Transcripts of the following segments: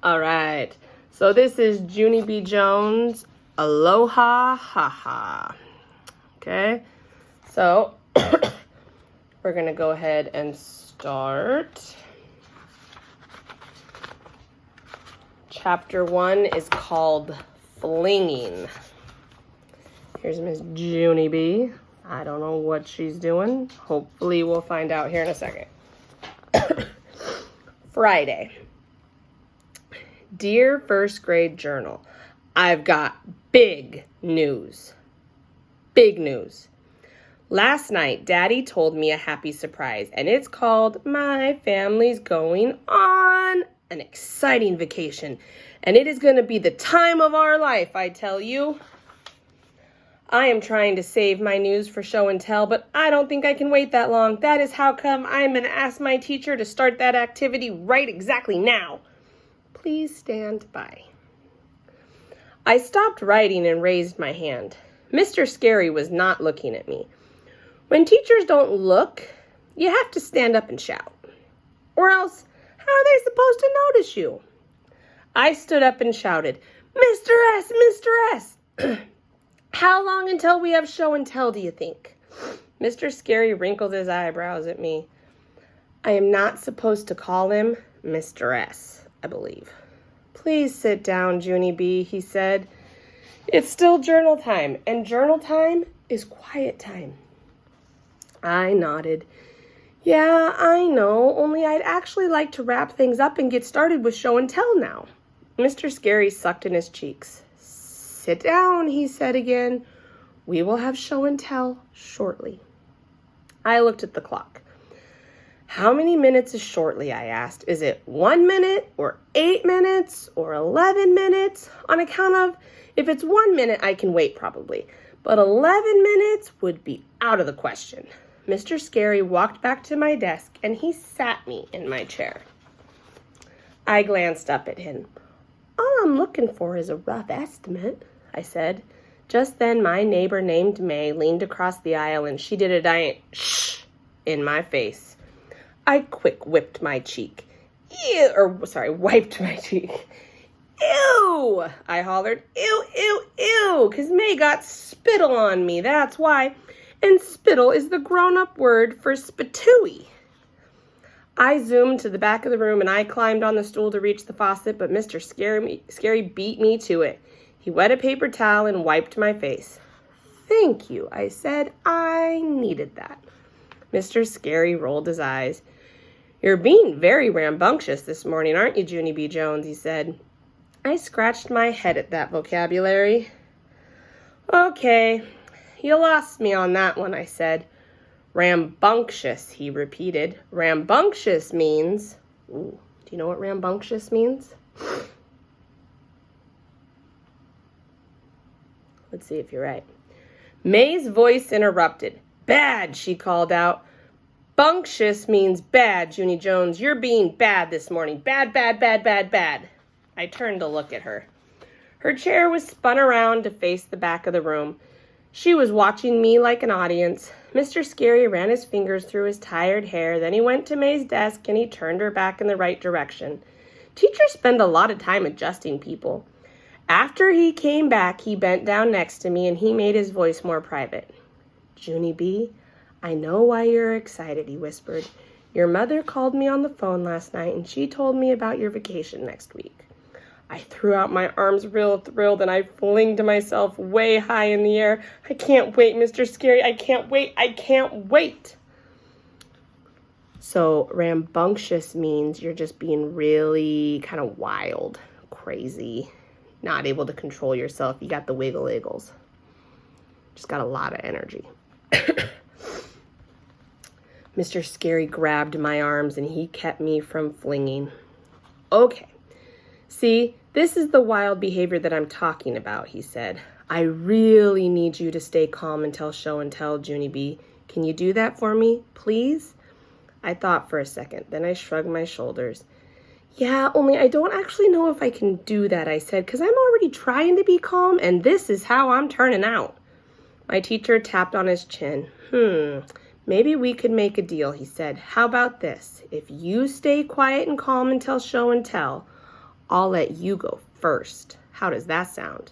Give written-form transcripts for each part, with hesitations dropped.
All right. So this is Junie B. Jones, Aloha Haha. Okay. So we're going to go ahead and start. Chapter 1 is called Flinging. Here's Miss Junie B. I don't know what she's doing. Hopefully we'll find out here in a second. Friday. Dear first grade journal, I've got big news. Big news. Last night, Daddy told me a happy surprise, and it's called My Family's Going on an Exciting Vacation, and it is going to be the time of our life, I tell you. I am trying to save my news for show and tell, but I don't think I can wait that long. That is how come I'm going to ask my teacher to start that activity right exactly now. Please stand by. I stopped writing and raised my hand. Mr. Scary was not looking at me. When teachers don't look, you have to stand up and shout. Or else, how are they supposed to notice you? I stood up and shouted, Mr. S, Mr. S. How long until we have show and tell, do you think? Mr. Scary wrinkled his eyebrows at me. I am not supposed to call him Mr. S, I believe. Please sit down, Junie B, he said. It's still journal time, and journal time is quiet time. I nodded. Yeah, I know, only I'd actually like to wrap things up and get started with show and tell now. Mr. Scary sucked in his cheeks. Sit down, he said again. We will have show and tell shortly. I looked at the clock. How many minutes is shortly, I asked. Is it 1 minute or 8 minutes or 11 minutes? On account of, if it's 1 minute, I can wait probably. But 11 minutes would be out of the question. Mr. Scary walked back to my desk and he sat me in my chair. I glanced up at him. All I'm looking for is a rough estimate, I said. Just then my neighbor named May leaned across the aisle and she did a giant shh in my face. I quick whipped my cheek. Wiped my cheek. Ew, I hollered. Ew, ew, ew, because May got spittle on me, that's why. And spittle is the grown-up word for spitooey. I zoomed to the back of the room and I climbed on the stool to reach the faucet, but Mr. Scary beat me to it. He wet a paper towel and wiped my face. Thank you, I said. I needed that. Mr. Scary rolled his eyes. You're being very rambunctious this morning, aren't you, Junie B. Jones, he said. I scratched my head at that vocabulary. Okay, you lost me on that one, I said. Rambunctious, he repeated. Rambunctious means... Ooh, do you know what rambunctious means? Let's see if you're right. May's voice interrupted. Bad, she called out. Bunctious means bad, Junie Jones. You're being bad this morning. Bad, bad, bad, bad, bad. I turned to look at her. Her chair was spun around to face the back of the room. She was watching me like an audience. Mr. Scary ran his fingers through his tired hair. Then he went to May's desk and he turned her back in the right direction. Teachers spend a lot of time adjusting people. After he came back, he bent down next to me and he made his voice more private. Junie B., I know why you're excited, he whispered. Your mother called me on the phone last night and she told me about your vacation next week. I threw out my arms real thrilled and I flinged myself way high in the air. I can't wait, Mr. Scary. I can't wait. I can't wait. So rambunctious means you're just being really kind of wild, crazy, not able to control yourself. You got the wiggle-iggles. Just got a lot of energy. Mr. Scary grabbed my arms and he kept me from flinging. Okay. See, this is the wild behavior that I'm talking about, he said. I really need you to stay calm until show and tell, Junie B. Can you do that for me, please? I thought for a second, then I shrugged my shoulders. Yeah, only I don't actually know if I can do that, I said, because I'm already trying to be calm, and this is how I'm turning out. My teacher tapped on his chin. Maybe we could make a deal, he said. How about this? If you stay quiet and calm until show and tell, I'll let you go first. How does that sound?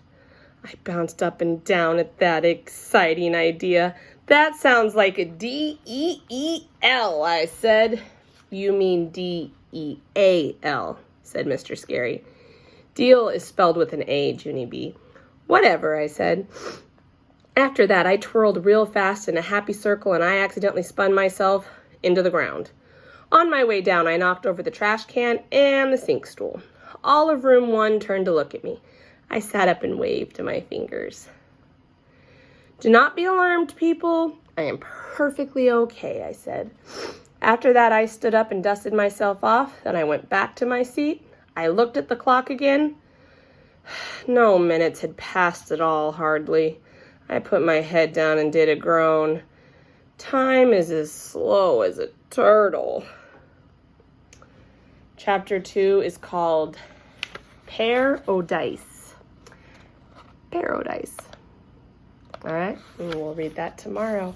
I bounced up and down at that exciting idea. That sounds like a D-E-E-L, I said. You mean D-E-A-L, said Mr. Scary. Deal is spelled with an A, Junie B. Whatever, I said. After that, I twirled real fast in a happy circle, and I accidentally spun myself into the ground. On my way down, I knocked over the trash can and the sink stool. All of room 1 turned to look at me. I sat up and waved to my fingers. Do not be alarmed, people. I am perfectly okay, I said. After that, I stood up and dusted myself off. Then I went back to my seat. I looked at the clock again. No minutes had passed at all, hardly. I put my head down and did a groan. Time is as slow as a turtle. Chapter 2 is called Paradise. Paradise. All right, and we'll read that tomorrow.